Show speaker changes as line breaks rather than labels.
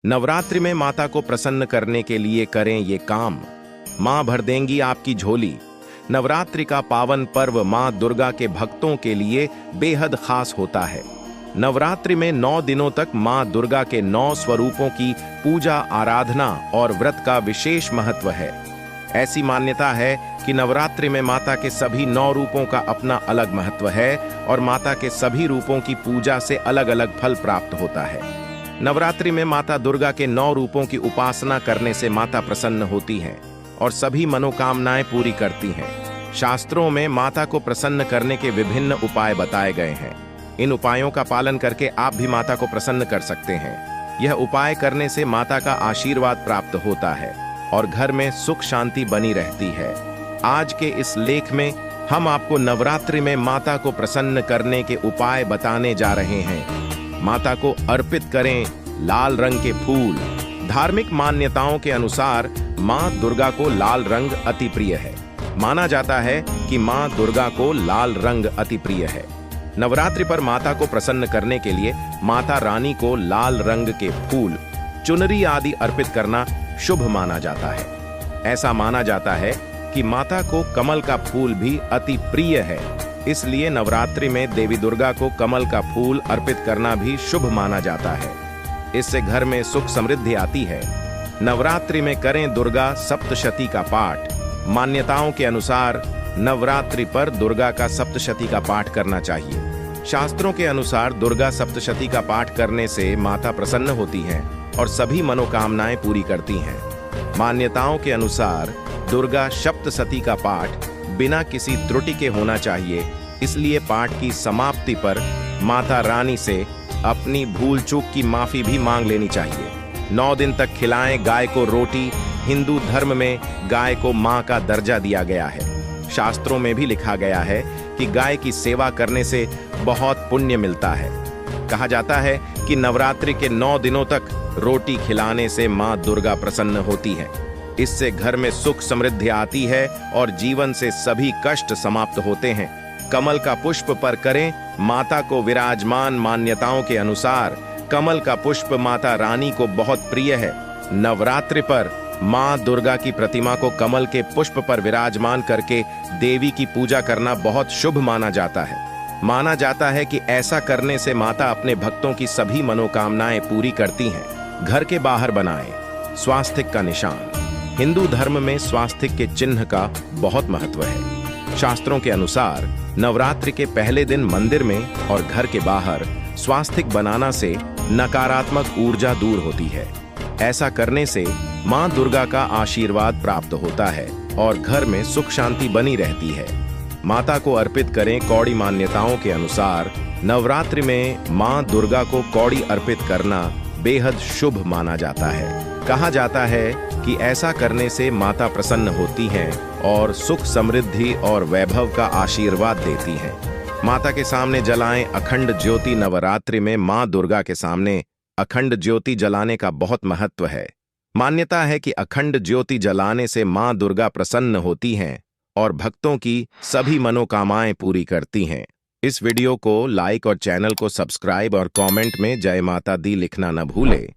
नवरात्रि में माता को प्रसन्न करने के लिए करें ये काम, मां भर देंगी आपकी झोली। नवरात्रि का पावन पर्व मां दुर्गा के भक्तों के लिए बेहद खास होता है। नवरात्रि में 9 दिनों तक मां दुर्गा के 9 स्वरूपों की पूजा, आराधना और व्रत का विशेष महत्व है। ऐसी मान्यता है कि नवरात्रि में माता के सभी 9 रूपों का अपना अलग महत्व है और माता के सभी रूपों की पूजा से अलग अलग फल प्राप्त होता है। नवरात्रि में माता दुर्गा के 9 रूपों की उपासना करने से माता प्रसन्न होती हैं और सभी मनोकामनाएं पूरी करती हैं। शास्त्रों में माता को प्रसन्न करने के विभिन्न उपाय बताए गए हैं। इन उपायों का पालन करके आप भी माता को प्रसन्न कर सकते हैं। यह उपाय करने से माता का आशीर्वाद प्राप्त होता है और घर में सुख शांति बनी रहती है। आज के इस लेख में हम आपको नवरात्रि में माता को प्रसन्न करने के उपाय बताने जा रहे हैं। माता को अर्पित करें लाल रंग के फूल। धार्मिक मान्यताओं के अनुसार मां दुर्गा को लाल रंग अति प्रिय है। माना जाता है कि मां दुर्गा को लाल रंग अति प्रिय है। नवरात्रि पर माता को प्रसन्न करने के लिए माता रानी को लाल रंग के फूल, चुनरी आदि अर्पित करना शुभ माना जाता है। ऐसा माना जाता है कि माता को कमल का फूल भी अति प्रिय है, इसलिए नवरात्रि में देवी दुर्गा को कमल का फूल अर्पित करना भी शुभ माना जाता है। इससे घर में सुख समृद्धि आती है। नवरात्रि में करें दुर्गा सप्तशती का पाठ। मान्यताओं के अनुसार नवरात्रि पर दुर्गा का सप्तशती का पाठ करना चाहिए। शास्त्रों के अनुसार दुर्गा सप्तशती का पाठ करने से माता प्रसन्न होती हैं और सभी मनोकामनाएं पूरी करती हैं। मान्यताओं के अनुसार दुर्गा सप्तशती का पाठ बिना किसी त्रुटि के होना चाहिए, इसलिए पाठ की समाप्ति पर माता रानी से अपनी भूल चूक की माफी भी मांग लेनी चाहिए। 9 दिन तक खिलाएं गाय को रोटी। हिंदू धर्म में गाय को मां का दर्जा दिया गया है। शास्त्रों में भी लिखा गया है कि गाय की सेवा करने से बहुत पुण्य मिलता है। कहा जाता है कि नवरात्रि के 9 दिनों तक रोटी खिलाने से मां दुर्गा प्रसन्न होती है। इससे घर में सुख समृद्धि आती है और जीवन से सभी कष्ट समाप्त होते हैं। कमल का पुष्प पर करें माता को विराजमान। मान्यताओं के अनुसार कमल का पुष्प माता रानी को बहुत प्रिय है। नवरात्रि पर मां दुर्गा की प्रतिमा को कमल के पुष्प पर विराजमान करके देवी की पूजा करना बहुत शुभ माना जाता है। माना जाता है कि ऐसा करने से माता अपने भक्तों की सभी मनोकामनाएं पूरी करती हैं। घर के बाहर बनाएं स्वास्तिक का निशान। हिंदू धर्म में स्वास्तिक के चिन्ह का बहुत महत्व है। शास्त्रों के अनुसार नवरात्रि के पहले दिन मंदिर में और घर के बाहर स्वास्तिक बनाना से नकारात्मक ऊर्जा दूर होती है। ऐसा करने से मां दुर्गा का आशीर्वाद प्राप्त होता है और घर में सुख शांति बनी रहती है। माता को अर्पित करें कौड़ी। मान्यताओं के अनुसार नवरात्रि में मां दुर्गा को कौड़ी अर्पित करना बेहद शुभ माना जाता है। कहा जाता है कि ऐसा करने से माता प्रसन्न होती हैं और सुख समृद्धि और वैभव का आशीर्वाद देती हैं। माता के सामने जलाएं अखंड ज्योति। नवरात्रि में मां दुर्गा के सामने अखंड ज्योति जलाने का बहुत महत्व है। मान्यता है कि अखंड ज्योति जलाने से मां दुर्गा प्रसन्न होती हैं और भक्तों की सभी मनोकामनाएं पूरी करती हैं। इस वीडियो को लाइक और चैनल को सब्सक्राइब और कमेंट में जय माता दी लिखना न भूले।